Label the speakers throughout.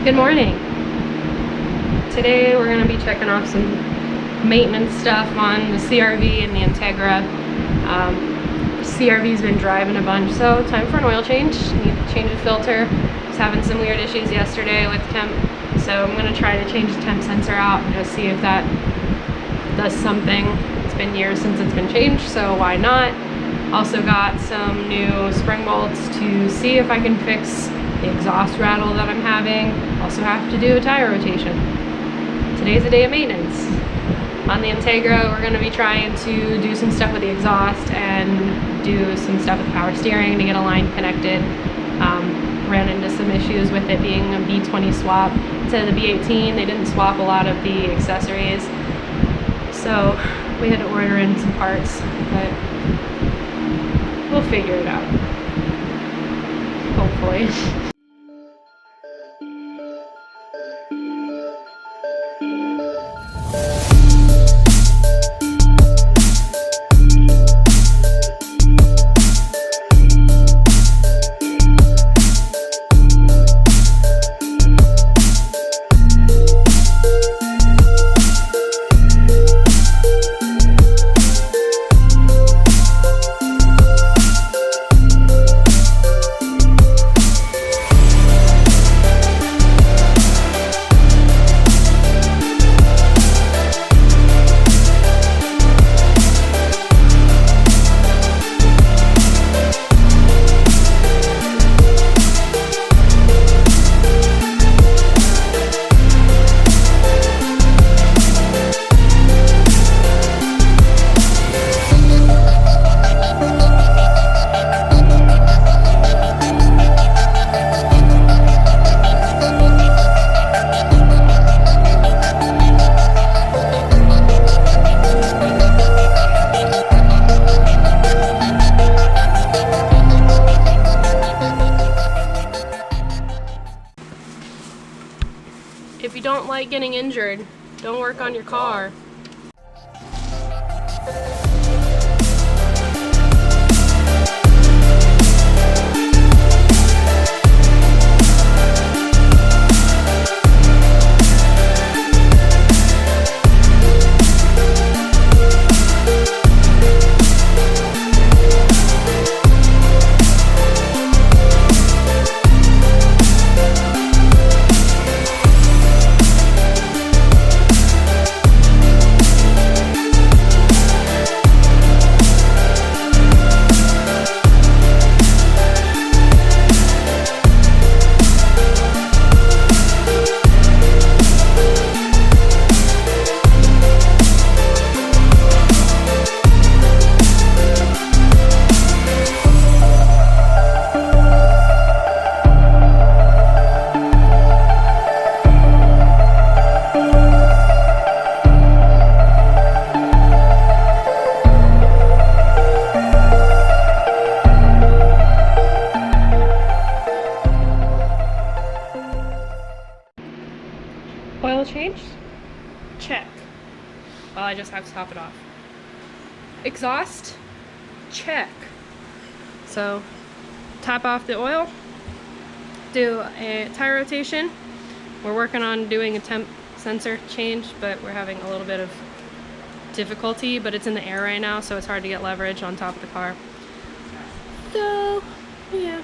Speaker 1: Good morning. Today we're going to be checking off some maintenance stuff on the CRV and the Integra. CRV's been driving a bunch, so time for an oil change. Need to change a filter. Was having some weird issues yesterday with temp, so I'm going to try to change the temp sensor out and just see if that does something. It's been years since it's been changed, so why not? Also got some new spring bolts to see if I can fix the exhaust rattle that I'm having. Also have to do a tire rotation. Today's a day of maintenance. On the Integra, we're going to be trying to do some stuff with the exhaust and do some stuff with the power steering to get a line connected. Ran into some issues with it being a B20 swap instead of the B18. They didn't swap a lot of the accessories, so we had to order in some parts, but we'll figure it out, hopefully. If you don't like getting injured, don't work on your car. Oil change? Check. Well, I just have to top it off. Exhaust? Check. So, top off the oil, do a tire rotation. We're working on doing a temp sensor change, but we're having a little bit of difficulty, but it's in the air right now, so it's hard to get leverage on top of the car. So, yeah.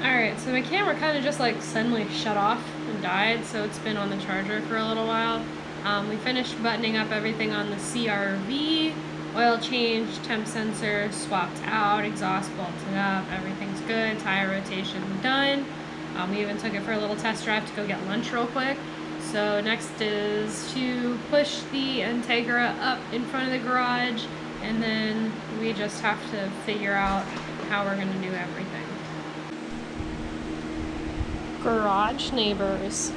Speaker 1: Alright, so my camera kind of just like suddenly shut off and died, so it's been on the charger for a little while. We finished buttoning up everything on the CRV, oil change, temp sensor swapped out, exhaust bolted up, everything's good, tire rotation done. We even took it for a little test drive to go get lunch real quick. So next is to push the Integra up in front of the garage, and then we just have to figure out how we're going to do everything. Garage neighbors.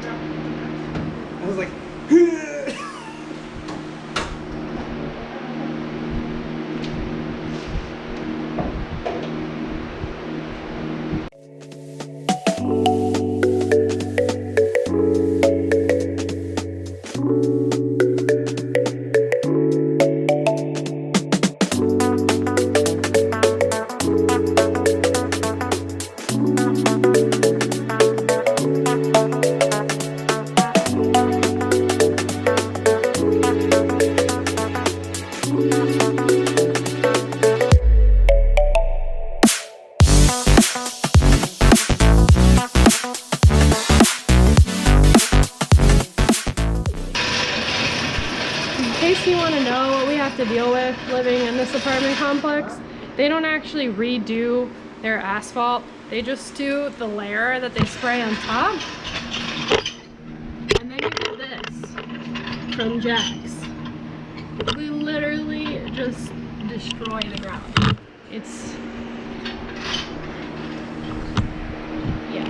Speaker 2: I was like,
Speaker 1: in case you want to know what we have to deal with living in this apartment complex, they don't actually redo their asphalt. They just do the layer that they spray on top. And then you get this from Jack's. We literally just destroy the ground. It's, yeah.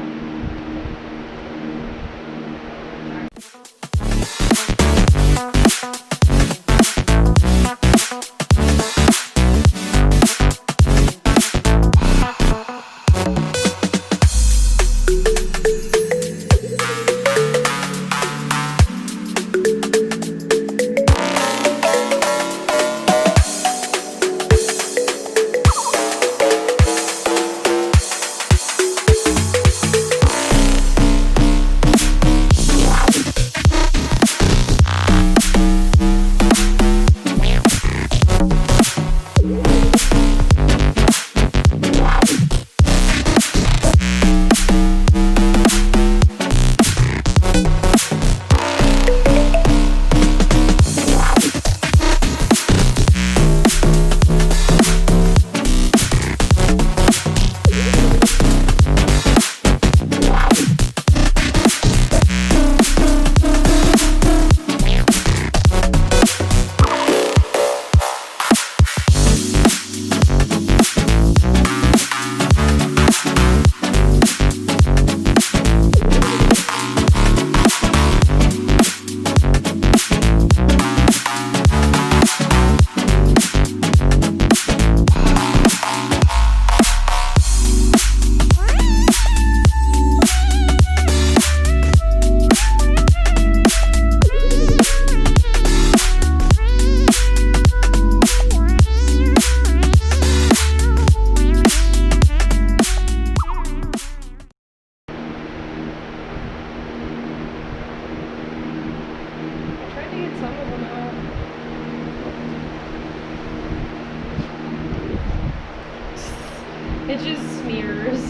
Speaker 1: It just smears.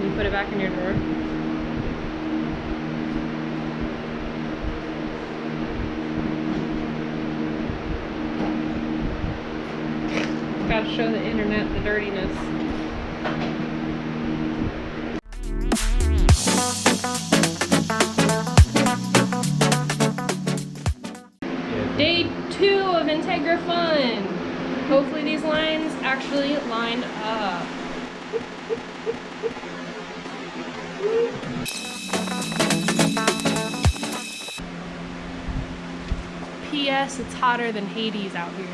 Speaker 1: You put it back in your drawer. Gotta show the internet the dirtiness. Day 2 of Integra Fun. Hopefully these lines actually lined up. P.S. It's hotter than Hades out here.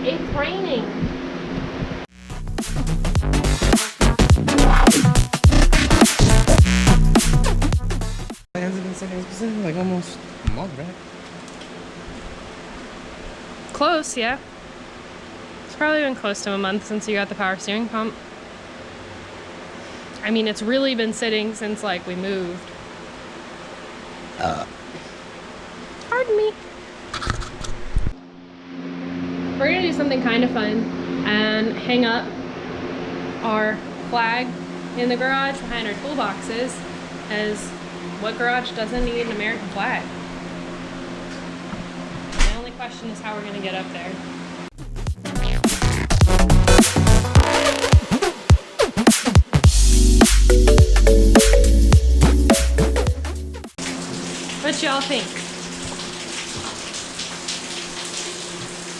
Speaker 1: It's raining.
Speaker 2: Has it been sitting like almost a month, right?
Speaker 1: Close, yeah. It's probably been close to a month since you got the power steering pump. I mean, it's really been sitting since like we moved. Pardon me. We're gonna do something kind of fun and hang up our flag in the garage behind our toolboxes, as what garage doesn't need an American flag? The only question is how we're gonna get up there. What y'all think?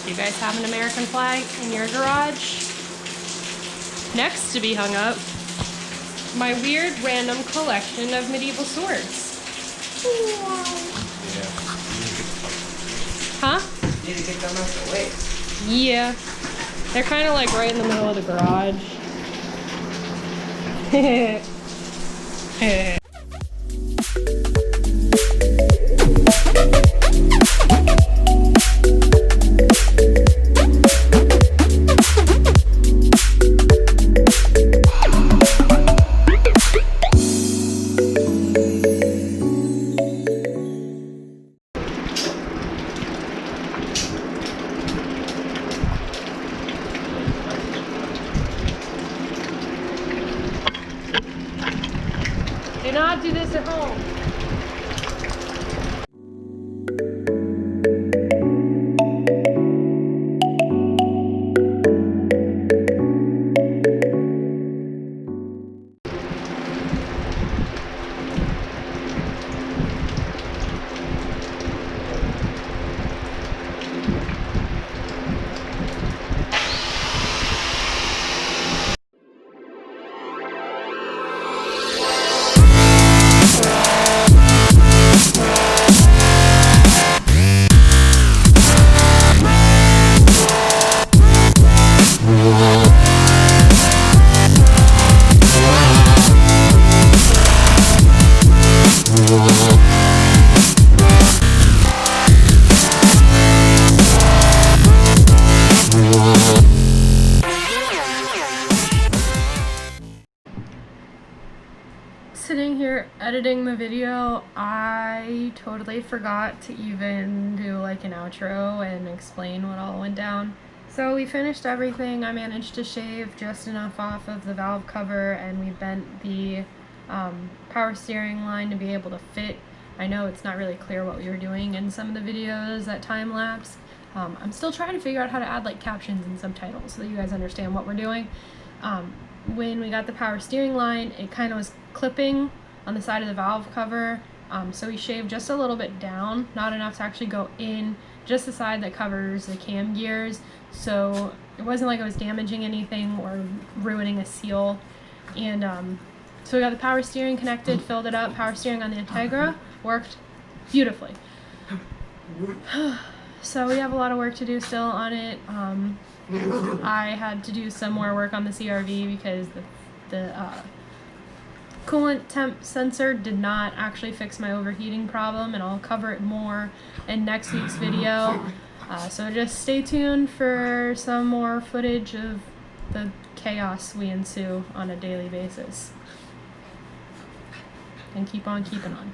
Speaker 1: Do you guys have an American flag in your garage? Next to be hung up, my weird random collection of medieval swords.
Speaker 2: Yeah.
Speaker 1: Huh?
Speaker 2: Need to get them out the way.
Speaker 1: Yeah. They're kind of like right in the middle of the garage. Do not do this at home. Sitting here editing the video, I totally forgot to even do like an outro and explain what all went down. So we finished everything. I managed to shave just enough off of the valve cover, and we bent the power steering line to be able to fit. I know it's not really clear what we were doing in some of the videos that time lapse. I'm still trying to figure out how to add like captions and subtitles so that you guys understand what we're doing. When we got the power steering line, it kind of was clipping on the side of the valve cover, so we shaved just a little bit down, not enough to actually go in, just the side that covers the cam gears, so it wasn't like it was damaging anything or ruining a seal. And so we got the power steering connected, filled it up. Power steering on the Integra worked beautifully. So we have a lot of work to do still on it. I had to do some more work on the CRV because the coolant temp sensor did not actually fix my overheating problem, and I'll cover it more in next week's video. So just stay tuned for some more footage of the chaos we ensue on a daily basis. And keep on keeping on.